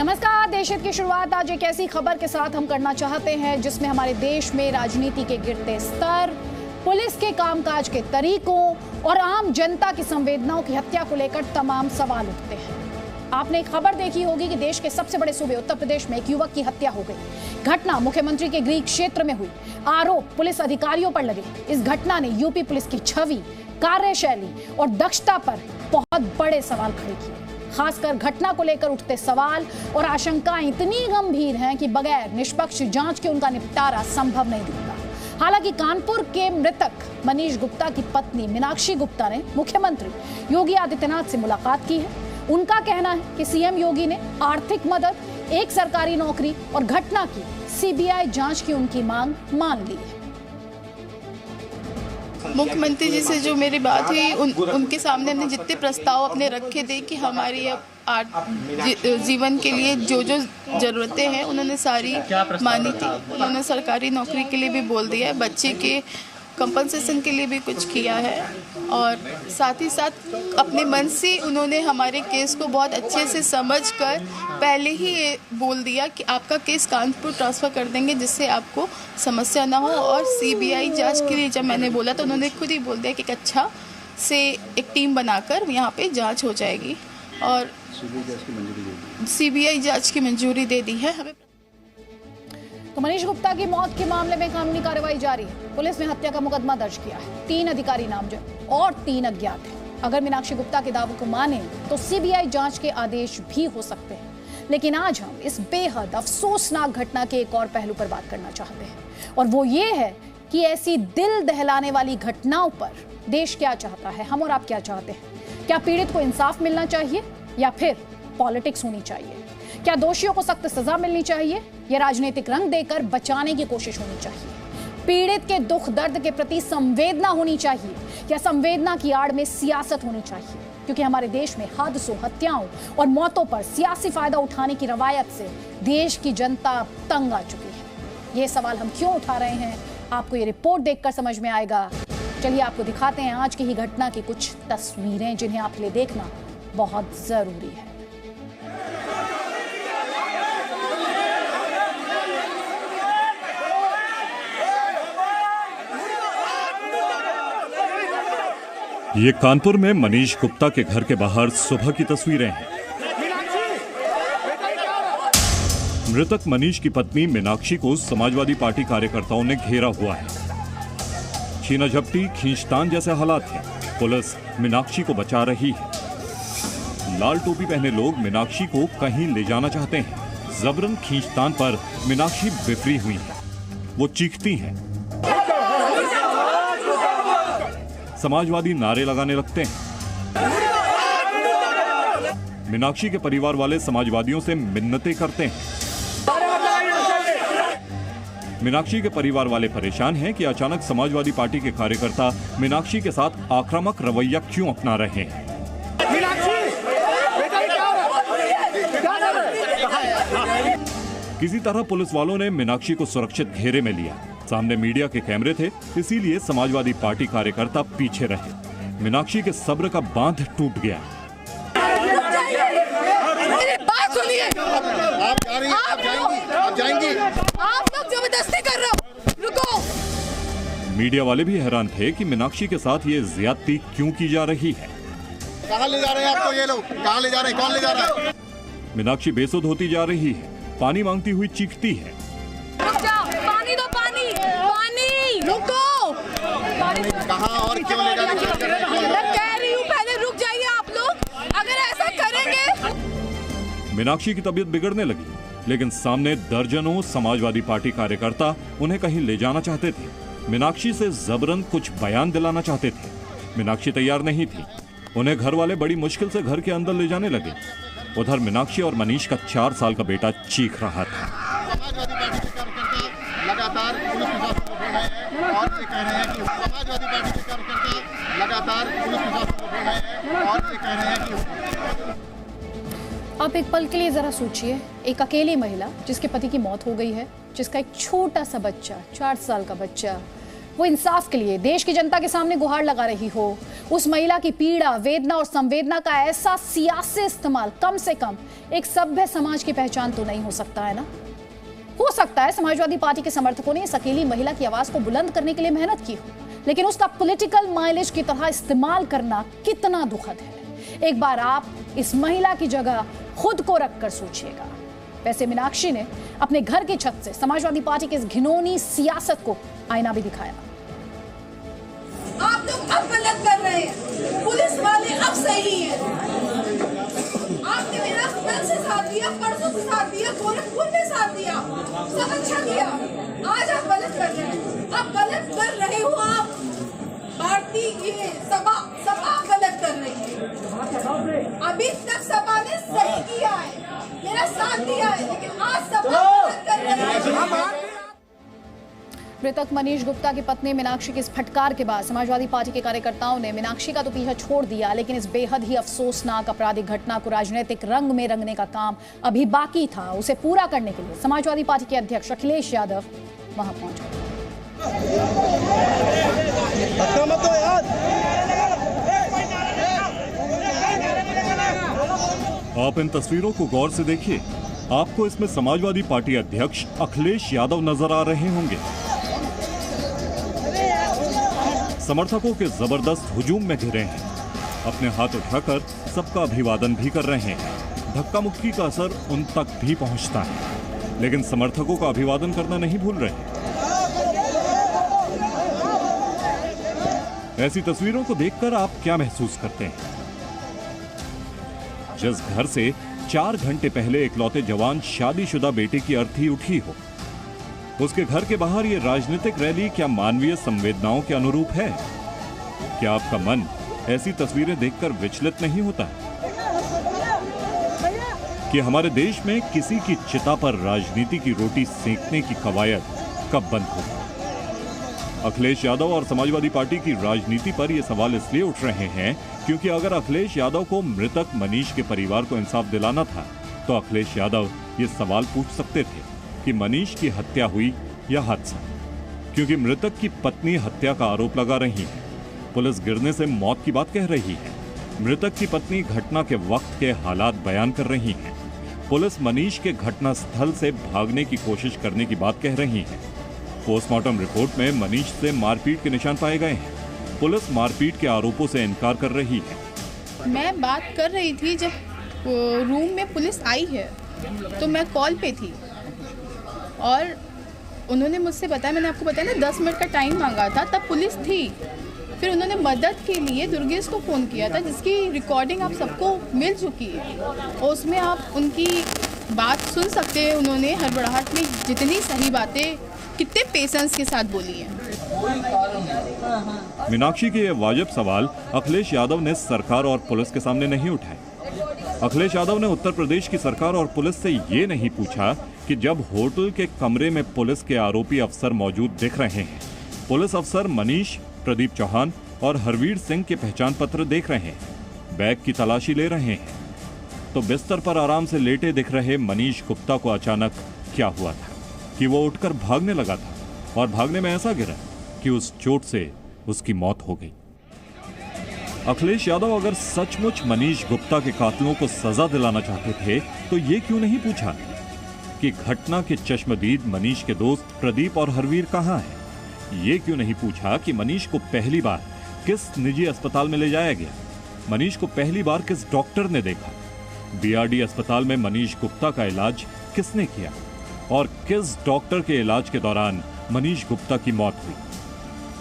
नमस्कार। देशहित की शुरुआत आज एक ऐसी खबर के साथ हम करना चाहते हैं जिसमें हमारे देश में राजनीति के गिरते स्तर, पुलिस के कामकाज के तरीकों और आम जनता की संवेदनाओं की हत्या को लेकर तमाम सवाल उठते हैं। आपने एक खबर देखी होगी कि देश के सबसे बड़े सूबे उत्तर प्रदेश में एक युवक की हत्या हो गई। घटना मुख्यमंत्री के गृह क्षेत्र में हुई। आरोप पुलिस अधिकारियों पर लगे। इस घटना ने यूपी पुलिस की छवि, कार्यशैली और दक्षता पर बहुत बड़े सवाल खड़े किए। खासकर घटना को लेकर उठते सवाल और आशंकाएं इतनी गंभीर हैं कि बगैर निष्पक्ष जांच के उनका निपटारा संभव नहीं दिखता। हालांकि कानपुर के मृतक मनीष गुप्ता की पत्नी मीनाक्षी गुप्ता ने मुख्यमंत्री योगी आदित्यनाथ से मुलाकात की है। उनका कहना है कि सीएम योगी ने आर्थिक मदद, एक सरकारी नौकरी और घटना की सीबीआई जांच की उनकी मांग मान ली है। मुख्यमंत्री जी से जो मेरी बात हुई उनके सामने हमने जितने प्रस्ताव अपने रखे थे कि हमारी अब जीवन के लिए जो जो ज़रूरतें हैं उन्होंने सारी मानी थी। उन्होंने सरकारी नौकरी के लिए भी बोल दिया है, बच्चे के कंपनसेशन के लिए भी कुछ किया है और साथ ही साथ अपने मन से उन्होंने हमारे केस को बहुत अच्छे से समझकर पहले ही ये बोल दिया कि आपका केस कानपुर ट्रांसफ़र कर देंगे जिससे आपको समस्या ना हो। और सीबीआई जांच के लिए जब मैंने बोला तो उन्होंने खुद ही बोल दिया कि अच्छा से एक टीम बनाकर यहाँ पे जांच हो जाएगी और सीबीआई जांच की मंजूरी दे दी है हमें। तो मनीष गुप्ता की मौत के मामले में कानूनी कार्रवाई जारी है। पुलिस ने हत्या का मुकदमा दर्ज किया है। 3 अधिकारी नामजद और 3 अज्ञात हैं। अगर मीनाक्षी गुप्ता के दावों को माने तो सीबीआई जांच के आदेश भी हो सकते हैं। लेकिन आज हम इस बेहद अफसोसनाक घटना के एक और पहलू पर बात करना चाहते हैं और वो ये है कि ऐसी दिल दहलाने वाली घटनाओं पर देश क्या चाहता है, हम और आप क्या चाहते हैं। क्या पीड़ित को इंसाफ मिलना चाहिए या फिर पॉलिटिक्स होनी चाहिए? क्या दोषियों को सख्त सजा मिलनी चाहिए या राजनीतिक रंग देकर बचाने की कोशिश होनी चाहिए? पीड़ित के दुख दर्द के प्रति संवेदना होनी चाहिए या संवेदना की आड़ में सियासत होनी चाहिए? क्योंकि हमारे देश में हादसों, हत्याओं और मौतों पर सियासी फायदा उठाने की रवायत से देश की जनता तंग आ चुकी है। ये सवाल हम क्यों उठा रहे हैं, आपको ये रिपोर्ट देखकर समझ में आएगा। चलिए आपको दिखाते हैं आज की ही घटना की कुछ तस्वीरें जिन्हें आपके लिए देखना बहुत जरूरी है। ये कानपुर में मनीष गुप्ता के घर के बाहर सुबह की तस्वीरें हैं। मृतक मनीष की पत्नी मीनाक्षी को समाजवादी पार्टी कार्यकर्ताओं ने घेरा हुआ है। छीना झपटी, खींचतान जैसे हालात हैं। पुलिस मीनाक्षी को बचा रही है। लाल टोपी पहने लोग मीनाक्षी को कहीं ले जाना चाहते हैं। जबरन खींचतान पर मीनाक्षी बिफरी हुई है। वो चीखती हैं, समाजवादी नारे लगाने लगते हैं। मीनाक्षी के परिवार वाले समाजवादियों से मिन्नतें करते हैं। मीनाक्षी के परिवार वाले परेशान हैं कि अचानक समाजवादी पार्टी के कार्यकर्ता मीनाक्षी के साथ आक्रामक रवैया क्यों अपना रहे हैं। किसी तरह पुलिस वालों ने मीनाक्षी को सुरक्षित घेरे में लिया। सामने मीडिया के कैमरे थे, इसीलिए समाजवादी पार्टी कार्यकर्ता पीछे रहे। मीनाक्षी के सब्र का बांध टूट गया। मेरी बात सुनिए। आप जाएंगी। आप लोग जबरदस्ती कर रहे हो, रुको। मीडिया वाले भी हैरान थे कि मीनाक्षी के साथ ये ज्यादती क्यों की जा रही है। कहाँ ले जा रहे हैं आपको ये लोग? कहाँ ले जा रहे हैं? कौन ले जा रहा है? मीनाक्षी बेसुध होती जा रही है। पानी मांगती हुई चीखती है। पानी दो, पानी, पानी, रुको। कहाँ और क्यों ले जा रहे हैं? मैं कह रही हूँ पहले रुक जाइए आप लोग। अगर ऐसा करेंगे। मीनाक्षी की तबीयत बिगड़ने लगी, लेकिन सामने दर्जनों समाजवादी पार्टी कार्यकर्ता उन्हें कहीं ले जाना चाहते थे। मीनाक्षी से जबरन कुछ बयान दिलाना चाहते थे। मीनाक्षी तैयार नहीं थी। उन्हें घर वाले बड़ी मुश्किल से घर के अंदर ले जाने लगे। उधर मीनाक्षी और मनीष का 4 साल का बेटा चीख रहा था। समाजवादी पार्टी के कार्यकर्ता लगातार पुलिस प्रशासन को घेर रहे हैं और ये कह रहे हैं कि समाजवादी पार्टी के कार्यकर्ता लगातार पुलिस प्रशासन को घेर रहे हैं और ये कह रहे हैं कि आप एक पल के लिए जरा सोचिए, एक अकेली महिला जिसके पति की मौत हो गई है, जिसका एक छोटा सा बच्चा, 4 साल का बच्चा वो इंसाफ के लिए देश की जनता के सामने गुहार लगा रही हो, उस महिला की पीड़ा, वेदना और संवेदना का ऐसा सियासी इस्तेमाल कम से कम एक सभ्य समाज की पहचान तो नहीं हो सकता है ना। हो सकता है समाजवादी पार्टी के समर्थकों ने इस अकेली महिला की आवाज को बुलंद करने के लिए मेहनत की हो, लेकिन उसका पॉलिटिकल माइलेज की तरह इस्तेमाल करना कितना दुखद है। एक बार आप इस महिला की जगह खुद को रखकर सोचिएगा। वैसे मीनाक्षी ने अपने घर की छत से समाजवादी पार्टी की इस घिनौनी सियासत को आईना भी दिखाया। आप लोग अब गलत कर रहे हैं, पुलिस वाले अब सही हैं। आपने मेरा कल से साथ दिया, परसों से साथ दिया, गोरखपुर में साथ दिया, सब अच्छा किया। आज आप गलत कर रहे हैं, आप गलत कर रहे हो। आप भारतीय ये सपा गलत कर रही है। अभी तक सपा ने सही किया है, मेरा साथ दिया है, लेकिन आज सपा गलत कर रही है। मृतक मनीष गुप्ता की पत्नी मीनाक्षी की इस फटकार के बाद समाजवादी पार्टी के कार्यकर्ताओं ने मीनाक्षी का तो पीछा छोड़ दिया, लेकिन इस बेहद ही अफसोसनाक आपराधिक घटना को राजनीतिक रंग में रंगने का काम अभी बाकी था। उसे पूरा करने के लिए समाजवादी पार्टी के अध्यक्ष अखिलेश यादव वहां पहुंचे। आप इन तस्वीरों को गौर से देखिए। आपको इसमें समाजवादी पार्टी अध्यक्ष अखिलेश यादव नजर आ रहे होंगे। समर्थकों के जबरदस्त हुजूम में घिरे हैं, अपने हाथ उठाकर सबका अभिवादन भी कर रहे हैं। धक्का मुक्की का असर उन तक भी पहुंचता है, लेकिन समर्थकों का अभिवादन करना नहीं भूल रहे। ऐसी तस्वीरों को देखकर आप क्या महसूस करते हैं? जिस घर से 4 घंटे पहले इकलौते जवान शादीशुदा बेटे की अर्थी उठी हो, उसके घर के बाहर ये राजनीतिक रैली क्या मानवीय संवेदनाओं के अनुरूप है? क्या आपका मन ऐसी तस्वीरें देखकर विचलित नहीं होता कि हमारे देश में किसी की चिता पर राजनीति की रोटी सेंकने की कवायद कब बंद होगी? अखिलेश यादव और समाजवादी पार्टी की राजनीति पर यह सवाल इसलिए उठ रहे हैं क्योंकि अगर अखिलेश यादव को मृतक मनीष के परिवार को इंसाफ दिलाना था, तो अखिलेश यादव ये सवाल पूछ सकते थे कि मनीष की हत्या हुई या हादसा, क्योंकि मृतक की पत्नी हत्या का आरोप लगा रही है, पुलिस गिरने से मौत की बात कह रही है, मृतक की पत्नी घटना के वक्त के हालात बयान कर रही है, पुलिस मनीष के घटना स्थल से भागने की कोशिश करने की बात कह रही है। पोस्टमार्टम रिपोर्ट में मनीष से मारपीट के निशान पाए गए हैं, पुलिस मारपीट के आरोपों से इनकार कर रही है। मैं बात कर रही थी जब रूम में पुलिस आई है, तो मैं कॉल पे थी और उन्होंने मुझसे बताया, मैंने आपको बताया ना 10 मिनट का टाइम मांगा था, तब पुलिस थी। फिर उन्होंने मदद के लिए दुर्गेश को फ़ोन किया था, जिसकी रिकॉर्डिंग आप सबको मिल चुकी है और उसमें आप उनकी बात सुन सकते हैं। उन्होंने हड़बड़ाहट में जितनी सही बातें कितने पेशेंस के साथ बोली है। मीनाक्षी के ये वाजिब सवाल अखिलेश यादव ने सरकार और पुलिस के सामने नहीं उठाए। अखिलेश यादव ने उत्तर प्रदेश की सरकार और पुलिस से ये नहीं पूछा कि जब होटल के कमरे में पुलिस के आरोपी अफसर मौजूद दिख रहे हैं, पुलिस अफसर मनीष, प्रदीप चौहान और हरवीर सिंह के पहचान पत्र देख रहे हैं, बैग की तलाशी ले रहे हैं, तो बिस्तर पर आराम से लेटे दिख रहे मनीष गुप्ता को अचानक क्या हुआ था कि वो उठकर भागने लगा था और भागने में ऐसा गिरा कि उस चोट से उसकी मौत हो गई। अखिलेश यादव अगर सचमुच मनीष गुप्ता के कातिलों को सजा दिलाना चाहते थे, तो ये क्यों नहीं पूछा कि घटना के चश्मदीद मनीष के दोस्त प्रदीप और हरवीर कहां हैं? ये क्यों नहीं पूछा कि मनीष को पहली बार किस निजी अस्पताल में ले जाया गया, मनीष को पहली बार किस डॉक्टर ने देखा, बीआरडी अस्पताल में मनीष गुप्ता का इलाज किसने किया और किस डॉक्टर के इलाज के दौरान मनीष गुप्ता की मौत हुई?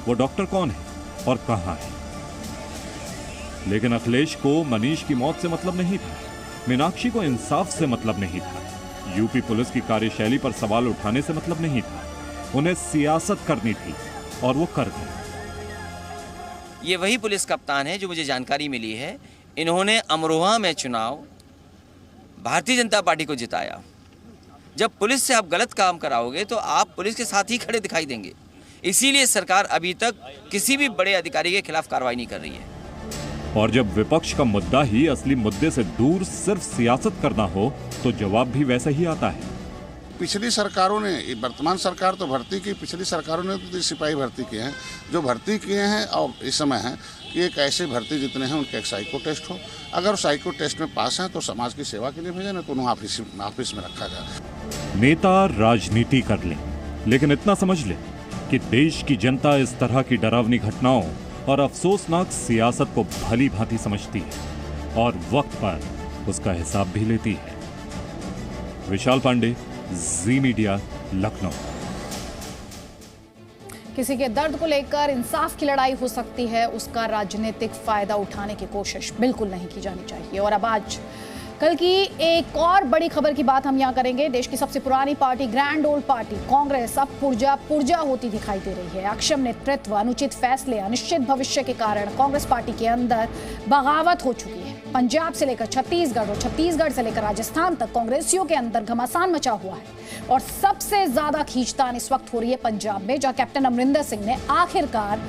वो डॉक्टर कौन है और कहां है? लेकिन अखिलेश को मनीष की मौत से मतलब नहीं था, मीनाक्षी को इंसाफ से मतलब नहीं था, यूपी पुलिस की कार्यशैली पर सवाल उठाने से मतलब नहीं था। उन्हें सियासत करनी थी और वो कर गए। ये वही पुलिस कप्तान है जो मुझे जानकारी मिली है, इन्होंने अमरोहा में चुनाव भारतीय जनता पार्टी को जिताया। जब पुलिस से आप गलत काम कराओगे तो आप पुलिस के साथ ही खड़े दिखाई देंगे। इसीलिए सरकार अभी तक किसी भी बड़े अधिकारी के खिलाफ कार्रवाई नहीं कर रही है। और जब विपक्ष का मुद्दा ही असली मुद्दे से दूर सिर्फ सियासत करना हो, तो जवाब भी वैसा ही आता है। पिछली सरकारों ने, वर्तमान सरकार तो भर्ती की, पिछली सरकारों ने तो सिपाही भर्ती किए हैं। जो भर्ती किए हैं और इस समय है कि एक ऐसे भर्ती जितने हैं उनका एक साइको टेस्ट हो। अगर साइको टेस्ट में पास हैं तो समाज की सेवा के लिए भेजें, नहीं तो उन्हें ऑफिस में रखा जाए। नेता राजनीति कर लें, लेकिन इतना समझ लें कि देश की जनता इस तरह की डरावनी घटनाओं और अफसोसनाक सियासत को भली भांति समझती है और वक्त पर उसका हिसाब भी लेती है। विशाल पांडे, जी मीडिया, लखनऊ। किसी के दर्द को लेकर इंसाफ की लड़ाई हो सकती है, उसका राजनीतिक फायदा उठाने की कोशिश बिल्कुल नहीं की जानी चाहिए। और अब आज कल की एक और बड़ी खबर की बात हम यहाँ करेंगे। देश की सबसे पुरानी party, grand old party Congress अब पुर्जा होती दिखाई दे रही है। अक्षम नेतृत्व, अनुचित फैसले, अनिश्चित भविष्य के कारण कांग्रेस पार्टी के अंदर बगावत हो चुकी है। पंजाब से लेकर छत्तीसगढ़ और छत्तीसगढ़ से लेकर राजस्थान तक कांग्रेसियों के अंदर घमासान मचा हुआ है। और सबसे ज्यादा खींचतान इस वक्त हो रही है पंजाब में, जहां कैप्टन अमरिंदर सिंह ने आखिरकार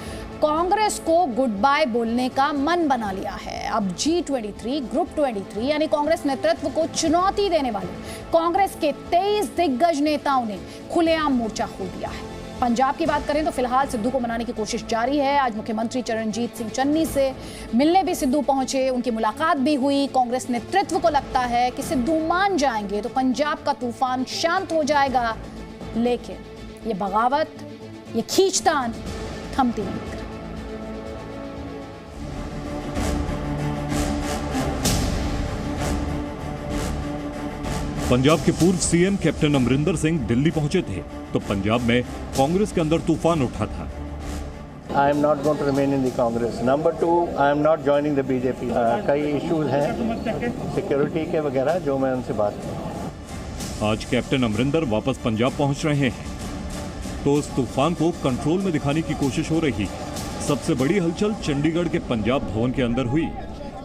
कांग्रेस को गुड बाय बोलने का मन बना लिया है। अब G23 ग्रुप 23 यानी कांग्रेस नेतृत्व को चुनौती देने वाले कांग्रेस के 23 दिग्गज नेताओं ने खुलेआम मोर्चा खोल दिया है। पंजाब की बात करें तो फिलहाल सिद्धू को मनाने की कोशिश जारी है। आज मुख्यमंत्री चरणजीत सिंह चन्नी से मिलने भी सिद्धू पहुंचे, उनकी मुलाकात भी हुई। कांग्रेस नेतृत्व को लगता है कि सिद्धू मान जाएंगे तो पंजाब का तूफान शांत हो जाएगा, लेकिन ये बगावत, ये खींचतान थमती नहीं। पंजाब के पूर्व सीएम कैप्टन अमरिंदर सिंह दिल्ली पहुंचे थे तो पंजाब में कांग्रेस के अंदर तूफान उठा था। I am not going to remain in the Congress. Number 2, I am not joining the BJP. कई इश्यूज हैं सिक्योरिटी के वगैरह जो मैं उनसे बात करूँ। आज कैप्टन अमरिंदर वापस पंजाब पहुंच रहे हैं तो उस तूफान को कंट्रोल में दिखाने की कोशिश हो रही है। सबसे बड़ी हलचल चंडीगढ़ के पंजाब भवन के अंदर हुई।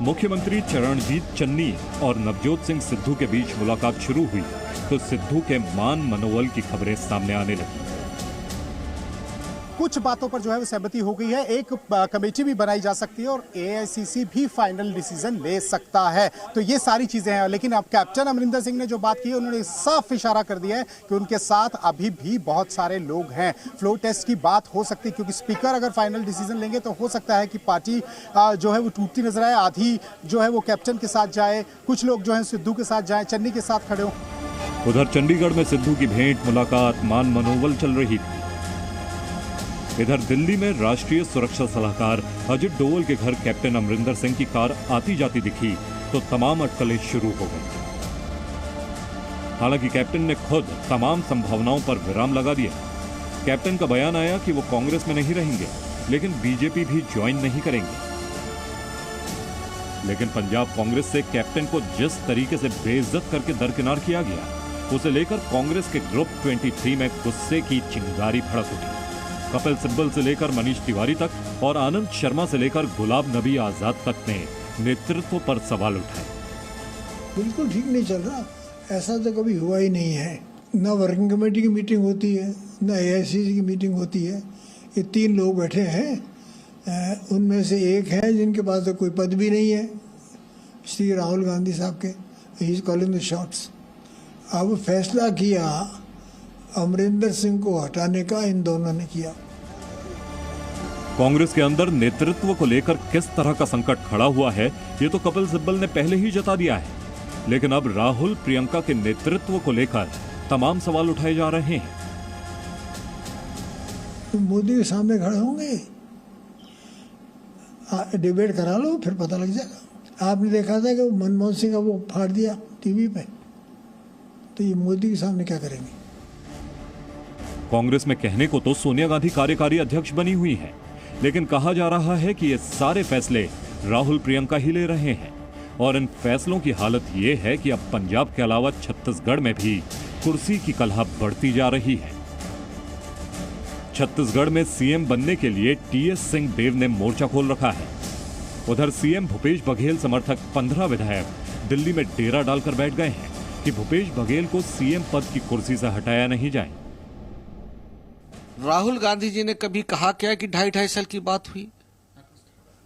मुख्यमंत्री चरणजीत चन्नी और नवजोत सिंह सिद्धू के बीच मुलाकात शुरू हुई तो सिद्धू के मान मनोबल की खबरें सामने आने लगी। कुछ बातों पर जो है वो सहमति हो गई है। एक कमेटी भी बनाई जा सकती है और AICC भी फाइनल डिसीजन ले सकता है। तो ये सारी चीजें हैं, लेकिन अब कैप्टन अमरिंदर सिंह ने जो बात की है उन्होंने साफ इशारा कर दिया है कि उनके साथ अभी भी बहुत सारे लोग हैं। फ्लोर टेस्ट की बात हो सकती है क्योंकि स्पीकर अगर फाइनल डिसीजन लेंगे तो हो सकता है कि पार्टी जो है वो टूटती नजर आए। आधी जो है वो कैप्टन के साथ जाए, कुछ लोग जो है सिद्धू के साथ जाए, चन्नी के साथ खड़े हो। उधर चंडीगढ़ में सिद्धू की भेंट मुलाकात, मान मनोबल चल रही थी। इधर दिल्ली में राष्ट्रीय सुरक्षा सलाहकार अजित डोवल के घर कैप्टन अमरिंदर सिंह की कार आती जाती दिखी तो तमाम अटकलें शुरू हो गई। हालांकि कैप्टन ने खुद तमाम संभावनाओं पर विराम लगा दिया। कैप्टन का बयान आया कि वो कांग्रेस में नहीं रहेंगे लेकिन बीजेपी भी ज्वाइन नहीं करेंगे। लेकिन पंजाब कांग्रेस से कैप्टन को जिस तरीके से बेइज्जत करके दरकिनार किया गया, उसे लेकर कांग्रेस के ग्रुप 23 में गुस्से की चिंगारी भड़क उठी। कपिल सिब्बल से लेकर मनीष तिवारी तक और आनंद शर्मा से लेकर गुलाब नबी आजाद तक ने नेतृत्व पर सवाल उठाए। बिल्कुल ठीक नहीं चल रहा, ऐसा तो कभी हुआ ही नहीं है। न वर्किंग कमेटी की मीटिंग होती है, न AICC की मीटिंग होती है। ये 3 लोग बैठे हैं, उनमें से एक है जिनके पास तो कोई पद भी नहीं है, श्री राहुल गांधी साहब के। He is calling the shots. अब फैसला किया अमरिंदर सिंह को हटाने का इन दोनों ने किया। कांग्रेस के अंदर नेतृत्व को लेकर किस तरह का संकट खड़ा हुआ है ये तो कपिल सिब्बल ने पहले ही जता दिया है, लेकिन अब राहुल प्रियंका के नेतृत्व को लेकर तमाम सवाल उठाए जा रहे हैं। मोदी के सामने खड़े होंगे, डिबेट करा लो फिर पता लग जाएगा। आपने देखा था कि मनमोहन सिंह का वो फाड़ दिया टीवी पे, तो ये मोदी के सामने क्या करेंगे। कांग्रेस में कहने को तो सोनिया गांधी कार्यकारी अध्यक्ष बनी हुई हैं, लेकिन कहा जा रहा है कि ये सारे फैसले राहुल प्रियंका ही ले रहे हैं और इन फैसलों की हालत ये है कि अब पंजाब के अलावा छत्तीसगढ़ में भी कुर्सी की कलह बढ़ती जा रही है। छत्तीसगढ़ में सीएम बनने के लिए TS सिंहदेव ने मोर्चा खोल रखा है। उधर सीएम भूपेश बघेल समर्थक 15 विधायक दिल्ली में डेरा डालकर बैठ गए हैं कि भूपेश बघेल को सीएम पद की कुर्सी से हटाया नहीं जाए। राहुल गांधी जी ने कभी कहा क्या कि 2.5 साल की बात हुई?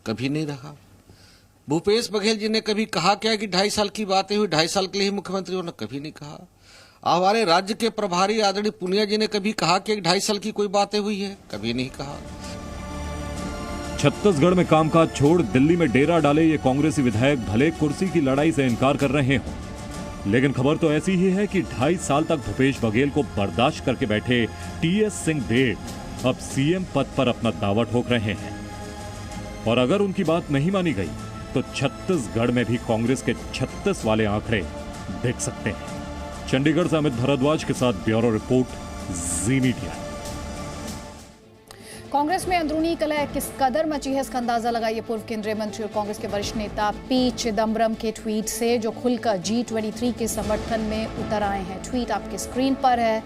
कभी नहीं रहा। भूपेश बघेल जी ने कभी कहा क्या कि 2.5 साल की बातें हुई, 2.5 साल के लिए ही मुख्यमंत्री होना? कभी नहीं कहा। हमारे राज्य के प्रभारी आदरणीय पुनिया जी ने कभी कहा कि 2.5 साल की कोई बातें हुई है? कभी नहीं कहा। छत्तीसगढ़ में कामकाज छोड़ दिल्ली में डेरा डाले ये कांग्रेसी विधायक भले कुर्सी की लड़ाई से इनकार कर रहे हों, लेकिन खबर तो ऐसी ही है कि 2.5 साल तक भूपेश बघेल को बर्दाश्त करके बैठे टीएस सिंहदेव अब सीएम पद पर अपना दावा ठोक रहे हैं। और अगर उनकी बात नहीं मानी गई तो छत्तीसगढ़ में भी कांग्रेस के 36 वाले आंकड़े देख सकते हैं। चंडीगढ़ से अमित भारद्वाज के साथ ब्यूरो रिपोर्ट, जी मीडिया। कांग्रेस में अंदरूनी कलह किस कदर मची है इसका अंदाजा लगाइए पूर्व केंद्रीय मंत्री और कांग्रेस के वरिष्ठ नेता पी चिदम्बरम के ट्वीट से, जो खुलकर G23 के समर्थन में उतर आए हैं। ट्वीट आपकी स्क्रीन पर है।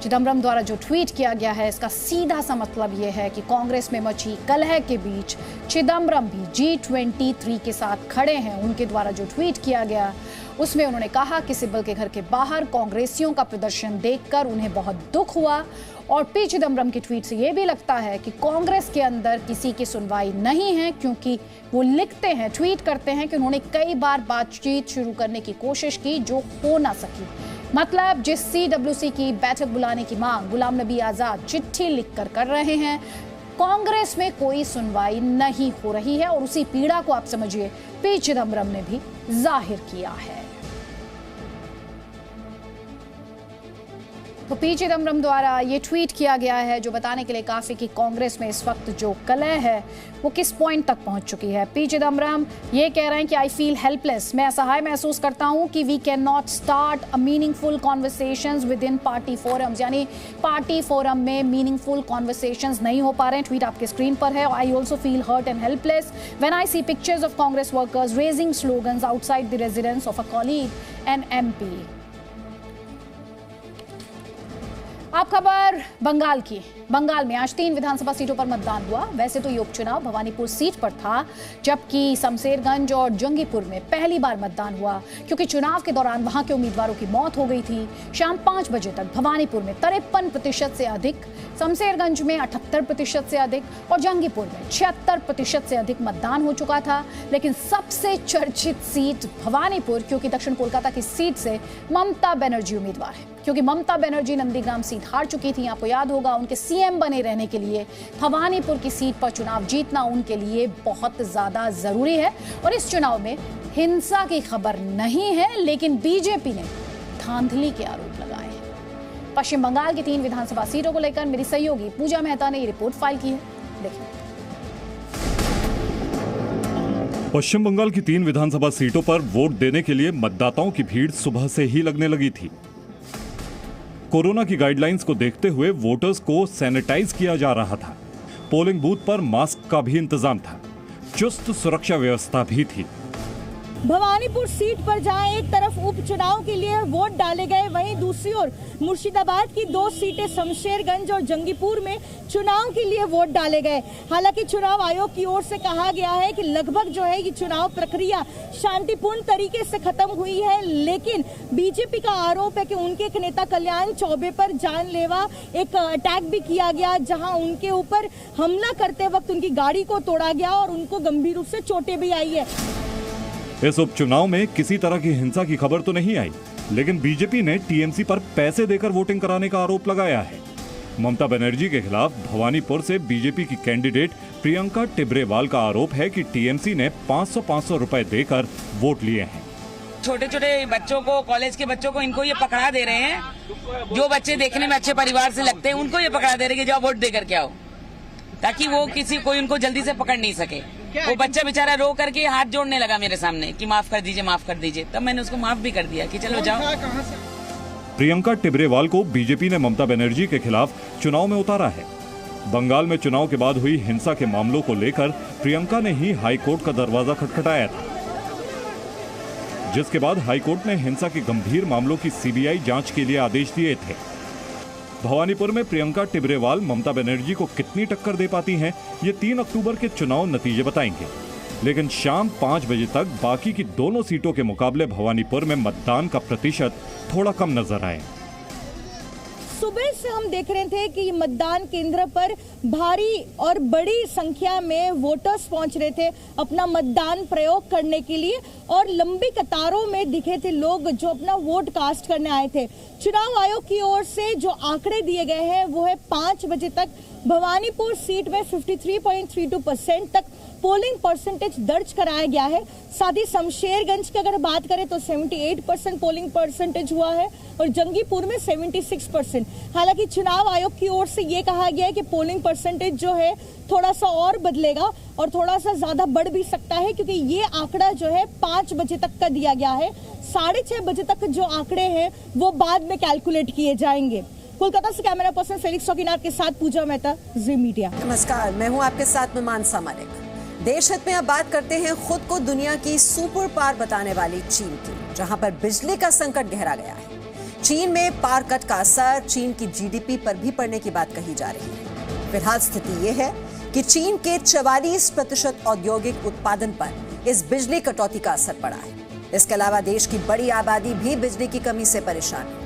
चिदम्बरम द्वारा जो ट्वीट किया गया है इसका सीधा सा मतलब यह है कि कांग्रेस में मची कलह के बीच चिदम्बरम भी G23 के साथ खड़े हैं। उनके द्वारा जो ट्वीट किया गया उसमें उन्होंने कहा कि सिब्बल के घर के बाहर कांग्रेसियों का प्रदर्शन देखकर उन्हें बहुत दुख हुआ। और पी चिदम्बरम की ट्वीट से यह भी लगता है कि कांग्रेस के अंदर किसी की सुनवाई नहीं है, क्योंकि वो लिखते हैं, ट्वीट करते हैं कि उन्होंने कई बार बातचीत शुरू करने की कोशिश की जो हो ना सकी। मतलब जिस CWC की बैठक बुलाने की मांग गुलाम नबी आजाद चिट्ठी लिखकर कर रहे हैं, कांग्रेस में कोई सुनवाई नहीं हो रही है। और उसी पीड़ा को आप समझिए पी चिदम्बरम ने भी जाहिर किया है। तो पी चिदम्बरम द्वारा ये ट्वीट किया गया है जो बताने के लिए काफी कि कांग्रेस में इस वक्त जो कलह है वो किस पॉइंट तक पहुंच चुकी है। पी चिदम्बरम ये कह रहे हैं कि आई फील हेल्पलेस, मैं असहाय महसूस करता हूं कि we can not start a meaningful conversations within party forums, यानी पार्टी फोरम में मीनिंगफुल कॉन्वर्सेशंस नहीं हो पा रहे हैं। ट्वीट आपके स्क्रीन पर है। I also feel hurt and helpless when I see pictures of Congress workers raising slogans outside the residence of a colleague and MP। आप खबर बंगाल की। बंगाल में आज 3 विधानसभा सीटों पर मतदान हुआ। वैसे तो ये उपचुनाव भवानीपुर सीट पर था, जबकि शमशेरगंज और जंगीपुर में पहली बार मतदान हुआ, क्योंकि चुनाव के दौरान वहां के उम्मीदवारों की मौत हो गई थी। शाम 5 बजे तक भवानीपुर में 53% से अधिक, शमशेरगंज में 78% से अधिक और जंगीपुर में 76% से अधिक मतदान हो चुका था। लेकिन सबसे चर्चित सीट भवानीपुर, क्योंकि दक्षिण कोलकाता की सीट से ममता बनर्जी उम्मीदवार है, क्योंकि ममता बनर्जी नंदीग्राम सीट हार चुकी थी। आपको याद होगा उनके सीएम बने रहने के लिए भवानीपुर की सीट पर चुनाव जीतना उनके लिए बहुत ज्यादा जरूरी है। और इस चुनाव में हिंसा की खबर नहीं है, लेकिन बीजेपी ने धांधली के आरोप लगाए हैं। पश्चिम बंगाल की 3 विधानसभा सीटों को लेकर मेरी सहयोगी पूजा मेहता ने ये रिपोर्ट फाइल की है, देखिए। पश्चिम बंगाल की 3 विधानसभा सीटों पर वोट देने के लिए मतदाताओं की भीड़ सुबह से ही लगने लगी थी। कोरोना की गाइडलाइंस को देखते हुए वोटर्स को सैनिटाइज किया जा रहा था। पोलिंग बूथ पर मास्क का भी इंतजाम था। चुस्त सुरक्षा व्यवस्था भी थी। भवानीपुर सीट पर जहां एक तरफ उपचुनाव के लिए वोट डाले गए, वहीं दूसरी ओर मुर्शिदाबाद की 2 सीटें शमशेरगंज और जंगीपुर में चुनाव के लिए वोट डाले गए। हालांकि चुनाव आयोग की ओर से कहा गया है कि लगभग जो है ये चुनाव प्रक्रिया शांतिपूर्ण तरीके से खत्म हुई है, लेकिन बीजेपी का आरोप है कि उनके एक नेता कल्याण चौबे पर जानलेवा एक अटैक भी किया गया, जहां उनके ऊपर हमला करते वक्त उनकी गाड़ी को तोड़ा गया और उनको गंभीर रूप से चोटें भी आई है। इस उपचुनाव में किसी तरह की हिंसा की खबर तो नहीं आई, लेकिन बीजेपी ने टीएमसी पर पैसे देकर वोटिंग कराने का आरोप लगाया है। ममता बनर्जी के खिलाफ भवानीपुर से बीजेपी की कैंडिडेट प्रियंका टिब्रेवाल का आरोप है कि टीएमसी ने 500 रुपए देकर वोट लिए हैं। छोटे छोटे बच्चों को, कॉलेज के बच्चों को इनको ये पकड़ा दे रहे हैं। जो बच्चे देखने में अच्छे परिवार से लगते हैं उनको ये पकड़ा दे रहे हैं कि जाओ वोट देकर के आओ, ताकि वो कोई उनको जल्दी से पकड़ नहीं सके। वो बच्चा बेचारा रो करके हाथ जोड़ने लगा मेरे सामने कि माफ कर दीजिए, माफ कर दीजिए। तब मैंने उसको माफ भी कर दिया कि चलो जाओ। प्रियंका टिब्रेवाल को बीजेपी ने ममता बनर्जी के खिलाफ चुनाव में उतारा है। बंगाल में चुनाव के बाद हुई हिंसा के मामलों को लेकर प्रियंका ने ही हाईकोर्ट का दरवाजा खटखटाया था, जिसके बाद हाईकोर्ट ने हिंसा के गंभीर मामलों की सीबीआई जांच के लिए आदेश दिए थे। भवानीपुर में प्रियंका टिब्रेवाल ममता बनर्जी को कितनी टक्कर दे पाती हैं, ये 3 अक्टूबर के चुनाव नतीजे बताएंगे। लेकिन शाम 5 बजे तक बाकी की दोनों सीटों के मुकाबले भवानीपुर में मतदान का प्रतिशत थोड़ा कम नजर आए। सुबह से हम देख रहे थे कि मतदान केंद्र पर भारी और बड़ी संख्या में वोटर्स पहुंच रहे थे अपना मतदान प्रयोग करने के लिए, और लंबी कतारों में दिखे थे लोग जो अपना वोट कास्ट करने आए थे। चुनाव आयोग की ओर से जो आंकड़े दिए गए हैं वो है 5 बजे तक भवानीपुर सीट में 53.32% तक पोलिंग परसेंटेज दर्ज कराया गया है। साथ ही शमशेरगंज की अगर बात करें तो 78% पोलिंग परसेंटेज हुआ है और जंगीपुर में 76%। हालांकि चुनाव आयोग की ओर से ये कहा गया है कि पोलिंग परसेंटेज जो है थोड़ा सा और बदलेगा और थोड़ा सा ज्यादा बढ़ भी सकता है, क्योंकि ये आंकड़ा जो है 5 बजे तक का दिया गया है। 6:30 बजे तक जो आंकड़े हैं वो बाद में कैलकुलेट किए जाएंगे। कोलकाता से कैमरा पर्सन फेलिक्स चौकीनार के साथ पूजा मेहता, जी मीडिया। नमस्कार, मैं हूं आपके साथ मीमांसा मलिक। देश हित में अब बात करते हैं खुद को दुनिया की सुपर पावर बताने वाली चीन की, जहां पर बिजली का संकट गहरा गया है। चीन में पावर कट का असर चीन की जीडीपी पर भी पड़ने की बात कही जा रही है। फिलहाल स्थिति यह है कि चीन के 44% औद्योगिक उत्पादन पर इस बिजली कटौती का असर पड़ा है। इसके अलावा देश की बड़ी आबादी भी बिजली की कमी से परेशान है।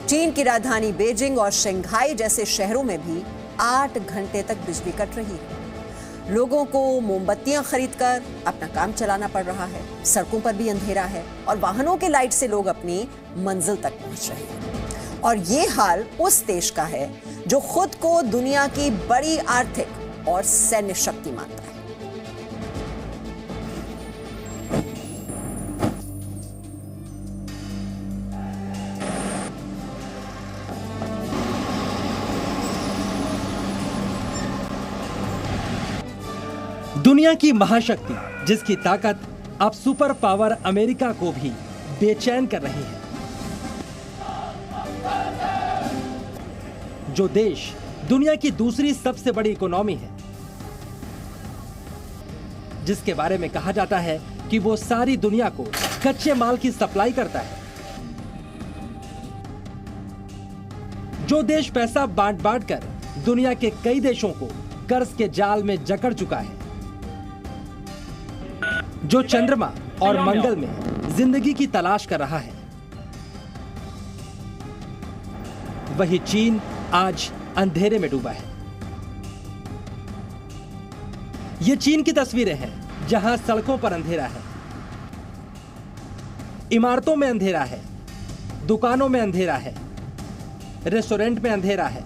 चीन की राजधानी बीजिंग और शंघाई जैसे शहरों में भी 8 घंटे तक बिजली कट रही है। लोगों को मोमबत्तियां खरीदकर अपना काम चलाना पड़ रहा है। सड़कों पर भी अंधेरा है और वाहनों के लाइट से लोग अपनी मंजिल तक पहुंच रहे हैं। और ये हाल उस देश का है जो खुद को दुनिया की बड़ी आर्थिक और सैन्य शक्ति मानता है। दुनिया की महाशक्ति जिसकी ताकत अब सुपर पावर अमेरिका को भी बेचैन कर रही है। जो देश दुनिया की दूसरी सबसे बड़ी इकोनॉमी है, जिसके बारे में कहा जाता है कि वो सारी दुनिया को कच्चे माल की सप्लाई करता है। जो देश पैसा बांट बांट कर दुनिया के कई देशों को कर्ज के जाल में जकड़ चुका है। जो चंद्रमा और मंगल में जिंदगी की तलाश कर रहा है। वही चीन आज अंधेरे में डूबा है। ये चीन की तस्वीरें हैं जहां सड़कों पर अंधेरा है, इमारतों में अंधेरा है, दुकानों में अंधेरा है, रेस्टोरेंट में अंधेरा है।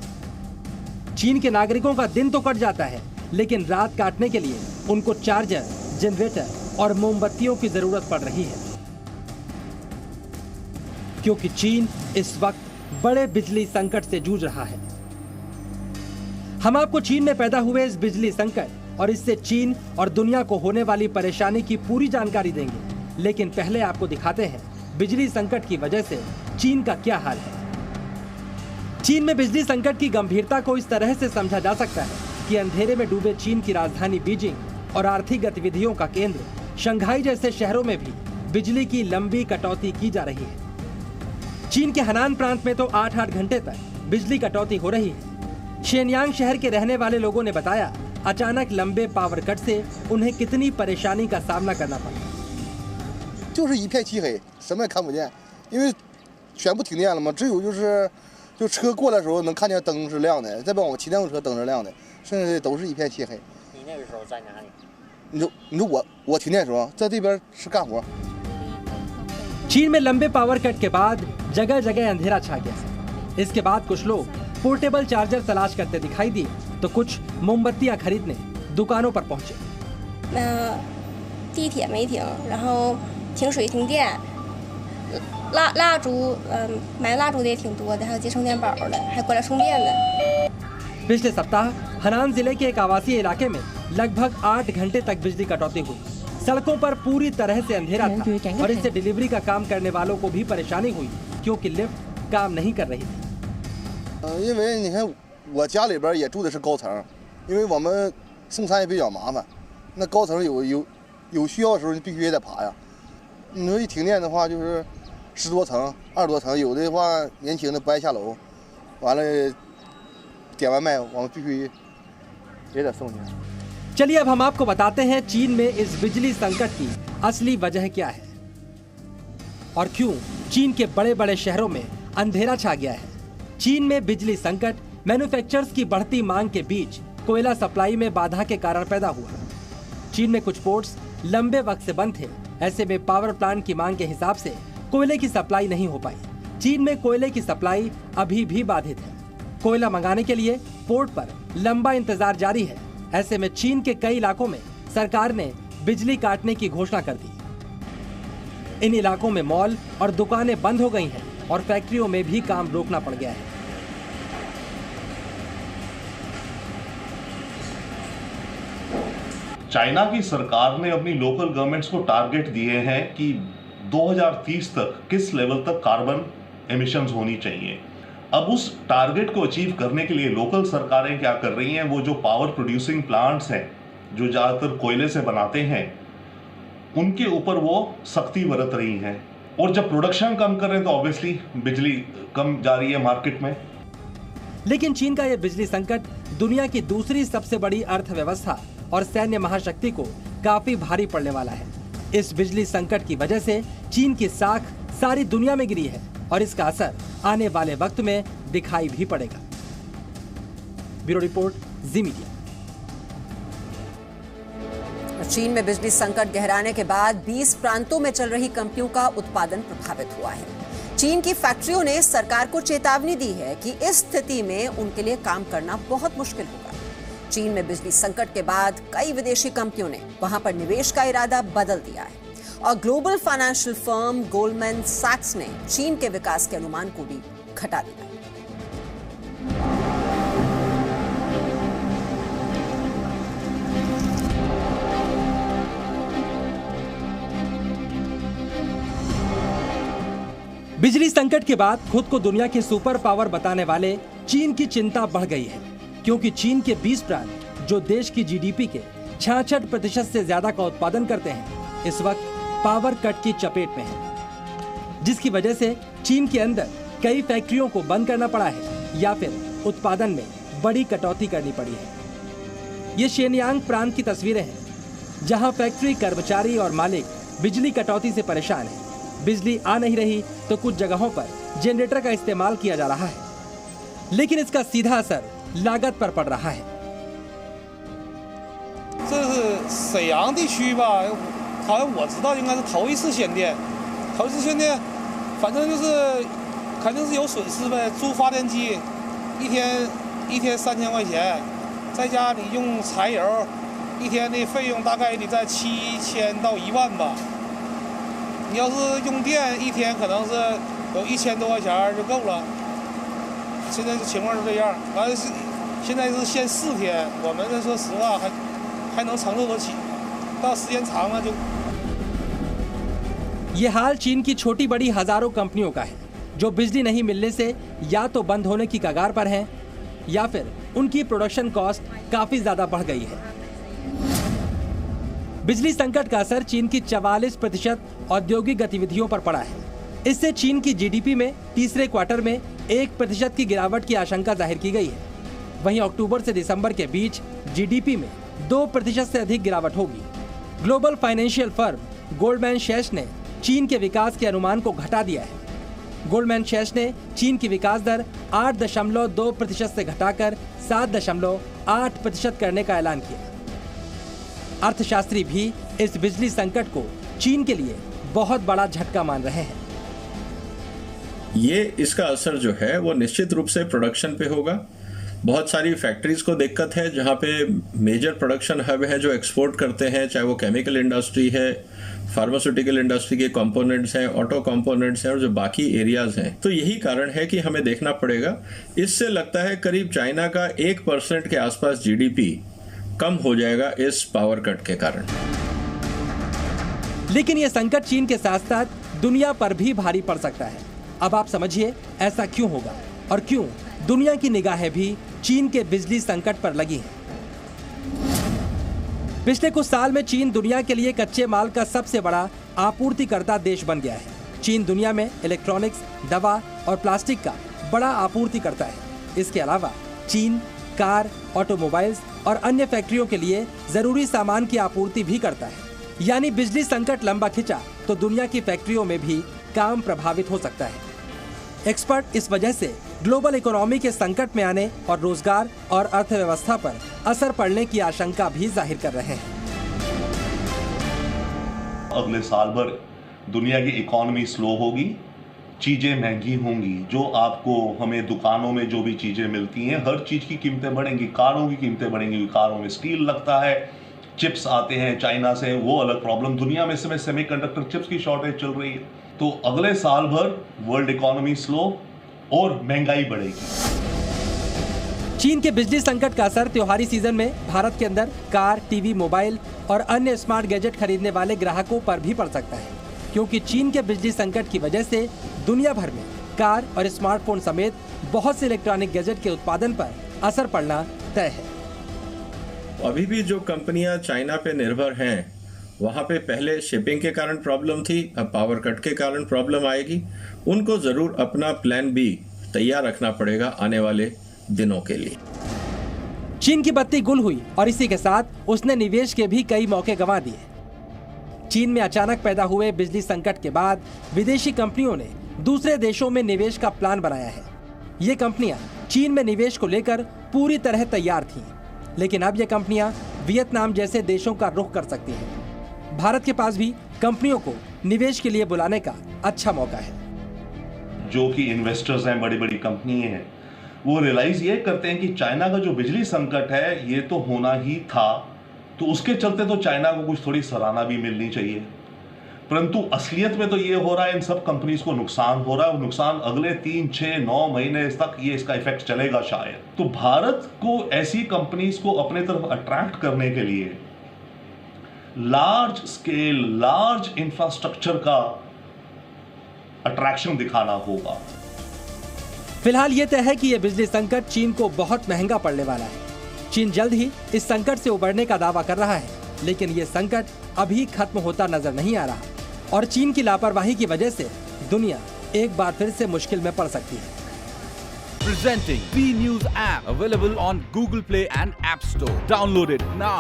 चीन के नागरिकों का दिन तो कट जाता है, लेकिन रात काटने के लिए उनको चार्जर, जनरेटर और मोमबत्तियों की जरूरत पड़ रही है, क्योंकि चीन इस वक्त बड़े बिजली संकट से जूझ रहा है। हम आपको चीन में पैदा हुए इस बिजली संकट और इससे चीन और दुनिया को होने वाली परेशानी की पूरी जानकारी देंगे, लेकिन पहले आपको दिखाते हैं बिजली संकट की वजह से चीन का क्या हाल है। चीन में बिजली संकट की गंभीरता को इस तरह से समझा जा सकता है कि अंधेरे में डूबे चीन की राजधानी बीजिंग और आर्थिक गतिविधियों का केंद्र शंघाई जैसे शहरों में भी बिजली की लंबी कटौती की जा रही है। चीन के हनान प्रांत में तो 8-8 घंटे तक बिजली कटौती हो रही है। शेनयांग शहर के रहने वाले लोगों ने बताया, अचानक लंबे पावर कट से उन्हें कितनी परेशानी का सामना करना पड़ा। 就是一片漆黑，什么也看不见，因为全部停电了嘛，只有就车过来的时候能看见灯是亮的，再不我骑电动车灯是亮的，剩下的都是一片漆黑。你那个时候在哪里？你说我停电的时候在这边是干活。 चीन में लंबे पावर कट के बाद जगह जगह अंधेरा छा गया। इसके बाद कुछ लोग पोर्टेबल चार्जर तलाश करते दिखाई दिए, तो कुछ मोमबत्तियां खरीदने दुकानों पर पहुंचे। 地铁没停，然后停水停电，蜡烛，买蜡烛的也挺多的，还有接充电宝的，还过来充电的。 पिछले सप्ताह हनान जिले के एक आवासीय इलाके में लगभग 8 घंटे तक बिजली कटौती हुई। सड़कों पर पूरी तरह से अंधेरा था और इससे डिलीवरी का काम करने वालों को भी परेशानी हुई, क्योंकि लिफ्ट काम नहीं कर रही थी। 因为你看我家里边也住的是高层，因为我们送餐也比较麻烦，那高层有需要的时候你必须也得爬呀。你说一停电的话，就是10多层、20多层，有的话年轻的不爱下楼，完了点外卖我们必须也得送去。 चलिए अब हम आपको बताते हैं चीन में इस बिजली संकट की असली वजह क्या है और क्यों चीन के बड़े बड़े शहरों में अंधेरा छा गया है। चीन में बिजली संकट मैन्युफैक्चरर्स की बढ़ती मांग के बीच कोयला सप्लाई में बाधा के कारण पैदा हुआ। चीन में कुछ पोर्ट्स लंबे वक्त से बंद थे, ऐसे में पावर प्लांट की मांग के हिसाब से कोयले की सप्लाई नहीं हो पाई। चीन में कोयले की सप्लाई अभी भी बाधित है। कोयला मंगाने के लिए पोर्ट पर लंबा इंतजार जारी है। ऐसे में चीन के कई इलाकों में सरकार ने बिजली काटने की घोषणा कर दी। इन इलाकों में मॉल और दुकानें बंद हो गई हैं और फैक्ट्रियों में भी काम रोकना पड़ गया है। चाइना की सरकार ने अपनी लोकल गवर्नमेंट्स को टारगेट दिए हैं कि 2030 तक किस लेवल तक कार्बन एमिशंस होनी चाहिए। अब उस टारगेट को अचीव करने के लिए लोकल सरकारें क्या कर रही हैं, वो जो पावर प्रोड्यूसिंग प्लांट्स हैं जो ज़्यादातर कोयले से बनाते हैं उनके ऊपर वो सख्ती बरत रही हैं। और जब प्रोडक्शन कम कर रहे हैं तो ऑब्वियसली बिजली कम जा रही है मार्केट में। लेकिन चीन का यह बिजली संकट दुनिया की दूसरी सबसे बड़ी अर्थव्यवस्था और सैन्य महाशक्ति को काफी भारी पड़ने वाला है। इस बिजली संकट की वजह से चीन की साख सारी दुनिया में गिरी है और इसका असर आने वाले वक्त में दिखाई भी पड़ेगा। ब्यूरो रिपोर्ट, जी मीडिया। चीन में बिजली संकट गहराने के बाद 20 प्रांतों में चल रही कंपनियों का उत्पादन प्रभावित हुआ है। चीन की फैक्ट्रियों ने सरकार को चेतावनी दी है कि इस स्थिति में उनके लिए काम करना बहुत मुश्किल होगा। चीन में बिजली संकट के बाद कई विदेशी कंपनियों ने वहां पर निवेश का इरादा बदल दिया है और ग्लोबल फाइनेंशियल फर्म गोल्डमैन सैक्स ने चीन के विकास के अनुमान को भी घटा दिया। बिजली संकट के बाद खुद को दुनिया के सुपर पावर बताने वाले चीन की चिंता बढ़ गई है, क्योंकि चीन के 20 प्रांत जो देश की जीडीपी के 66% से ज्यादा का उत्पादन करते हैं, इस वक्त पावर कट की चपेट में है, जिसकी वजह से चीन के अंदर कई फैक्ट्रियों को बंद करना पड़ा है या फिर उत्पादन में बड़ी कटौती करनी पड़ी है। ये शेनयांग प्रांत की तस्वीरें हैं, जहां फैक्ट्री कर्मचारी और मालिक बिजली कटौती से परेशान हैं। बिजली आ नहीं रही तो कुछ जगहों पर जनरेटर का इस्तेमाल किया जा रहा है, लेकिन इसका सीधा असर लागत पर पड़ रहा है। 这是沈阳地区吧，好像我知道应该是头一次限电，反正就是肯定是有损失呗。租发电机一天3000块钱，在家里用柴油，一天的费用大概得在7000到1万吧。你要是用电一天可能是有1000多块钱就够了。现在情况是这样，完了现在是限4天，我们说实话还能承受得起，到时间长了就。ये हाल चीन की छोटी बड़ी हजारों कंपनियों का है, जो बिजली नहीं मिलने से या तो बंद होने की कगार पर हैं, या फिर उनकी प्रोडक्शन कॉस्ट काफी ज्यादा बढ़ गई है। बिजली संकट का असर चीन की 44% औद्योगिक गतिविधियों पर पड़ा है। इससे चीन की जीडीपी में तीसरे क्वार्टर में 1% की गिरावट की आशंका जाहिर की गई है। वहीं अक्टूबर से दिसंबर के बीच जीडीपी में 2% से अधिक गिरावट होगी। ग्लोबल फाइनेंशियल फर्म गोल्डमैन सैक्स ने चीन के विकास के अनुमान को घटा दिया है। गोल्डमैन सैक्स ने चीन की विकास दर 8.2% से घटाकर 7.8% करने का ऐलान किया। अर्थशास्त्री भी इस बिजली संकट को चीन के लिए बहुत बड़ा झटका मान रहे हैं। ये इसका असर जो है वो निश्चित रूप से प्रोडक्शन पे होगा। बहुत सारी फैक्ट्रीज को दिक्कत है, जहाँ पे मेजर प्रोडक्शन हब है जो एक्सपोर्ट करते हैं, चाहे वो केमिकल इंडस्ट्री है, फार्मास्यूटिकल इंडस्ट्री के कंपोनेंट्स हैं, ऑटो कंपोनेंट्स हैं और जो बाकी एरियाज हैं। तो यही कारण है कि हमें देखना पड़ेगा। इससे लगता है करीब चाइना का 1% के आसपास जीडीपी कम हो जाएगा इस पावर कट के कारण। लेकिन यह संकट चीन के साथ साथ दुनिया पर भी भारी पड़ सकता है। अब आप समझिए ऐसा क्यों होगा और क्यों दुनिया की निगाहें भी चीन के बिजली संकट पर लगी हैं। पिछले कुछ साल में चीन दुनिया के लिए कच्चे माल का सबसे बड़ा आपूर्तिकर्ता देश बन गया है। चीन दुनिया में इलेक्ट्रॉनिक्स, दवा और प्लास्टिक का बड़ा आपूर्तिकर्ता है। इसके अलावा चीन कार, ऑटोमोबाइल्स और अन्य फैक्ट्रियों के लिए जरूरी सामान की आपूर्ति भी करता है। यानी बिजली संकट लंबा खिंचा तो दुनिया की फैक्ट्रियों में भी काम प्रभावित हो सकता है। एक्सपर्ट इस वजह से ग्लोबल इकोनॉमी के संकट में आने और रोजगार और अर्थव्यवस्था पर असर पड़ने की आशंका भी जाहिर कर रहे हैं। अगले साल भर दुनिया की इकोनॉमी स्लो होगी, चीज़ें महंगी होंगी। जो आपको हमें दुकानों में जो भी चीज़ें मिलती हैं, हर चीज़ की कीमतें बढ़ेंगी। कारों की कीमतें बढ़ेंगी, कारों में स्टील लगता है, चिप्स आते हैं चाइना से, वो अलग प्रॉब्लम। दुनिया में इस समय सेमीकंडक्टर चिप्स की शॉर्टेज चल रही है। तो अगले साल भर वर्ल्ड इकोनॉमी स्लो और महंगाई बढ़ेगी। चीन के बिजली संकट का असर त्योहारी सीजन में भारत के अंदर कार, टीवी, मोबाइल और अन्य स्मार्ट गैजेट खरीदने वाले ग्राहकों पर भी पड़ सकता है, क्योंकि चीन के बिजली संकट की वजह से दुनिया भर में कार और स्मार्टफोन समेत बहुत से इलेक्ट्रॉनिक गैजेट के उत्पादन पर असर पड़ना तय है। अभी भी जो कंपनियां चाइना पे निर्भर हैं, वहाँ पे पहले शिपिंग के कारण प्रॉब्लम थी, अब पावर कट के कारण प्रॉब्लम आएगी। उनको जरूर अपना प्लान बी तैयार रखना पड़ेगा आने वाले दिनों के लिए। चीन की बत्ती गुल हुई और इसी के साथ उसने निवेश के भी कई मौके गंवा दिए। चीन में अचानक पैदा हुए बिजली संकट के बाद विदेशी कंपनियों ने दूसरे देशों में निवेश का प्लान बनाया है। ये कंपनियां चीन में निवेश को लेकर पूरी तरह तैयार थीं, लेकिन अब ये कंपनियां वियतनाम जैसे देशों का रुख कर सकती हैं। भारत के पास भी कंपनियों को निवेश के लिए बुलाने का अच्छा मौका है। जो कि इन्वेस्टर्स हैं, बड़ी बड़ी कंपनी हैं, वो रियलाइज ये करते हैं कि चाइना का जो बिजली संकट है ये तो होना ही था, तो उसके चलते तो चाइना को कुछ थोड़ी सराहना भी मिलनी चाहिए। परंतु असलियत में तो ये हो रहा है, इन सब कंपनीज को नुकसान हो रहा है। वो नुकसान अगले 3, 6, 9 महीने तक ये इसका इफेक्ट चलेगा शायद। तो भारत को ऐसी कंपनीज को अपने तरफ अट्रैक्ट करने के लिए लार्ज स्केल, लार्ज इंफ्रास्ट्रक्चर का अट्रैक्शन दिखाना होगा। फिलहाल ये तय है कि ये बिजली संकट चीन को बहुत महंगा पड़ने वाला है। चीन जल्द ही इस संकट से उबरने का दावा कर रहा है, लेकिन ये संकट अभी खत्म होता नजर नहीं आ रहा और चीन की लापरवाही की वजह से दुनिया एक बार फिर से मुश्किल में पड़ सकती है। Presenting B News app available on Google Play and App Store. Download it now.